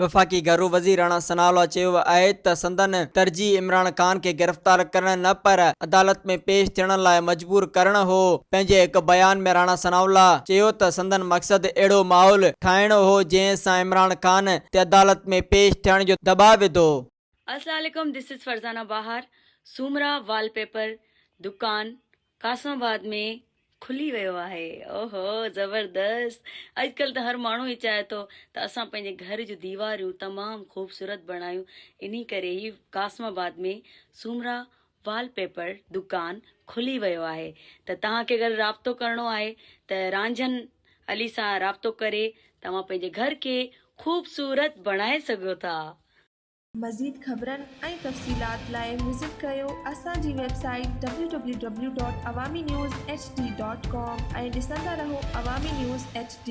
वफ़ाक़ी घरू वज़ीर राणा सनाउल्लाह चयो आहे त संदन तरजीह इमरान ख़ान खे गिरफ़्तार करण न पर अदालत में पेश थियण लाइ मजबूर करण हो। पंहिंजे हिकु बयान में राणा सनाउल्लाह चयो त संदन मक़सद अहिड़ो माहौल ठाहिणो हो जंहिं सां इमरान ख़ान ते अदालत में पेश थियण जो दबाव विधो। अस्सलाम वालेकुम, दिस इज फरजाना बाहर। सूमरा वॉलपेपर दुकान कासमाबाद में खुली वियो आहे। ओहो ज़बरदस्त। अॼुकल्ह त हर माण्हू ई चाहे थो त असां पंहिंजे घर जूं दीवारियूं तमामु ख़ूबसूरत बणायूं। इन करे ई कासमाबाद में सूमरा वॉलपेपर दुकान खुली वियो आहे। त तव्हांखे अगरि राब्तो करिणो आहे त रांझन अली सां राब्तो करे तव्हां पंहिंजे घर खे ख़ूबसूरत बणाए सघो था। मज़ीद ख़बरनि ऐं तफ़सीलात लाइ विज़िट कयो असांजी वेबसाइट www.awamiNewsHD.com ऐं ॾिसंदा रहो अवामी न्यूज़ HD।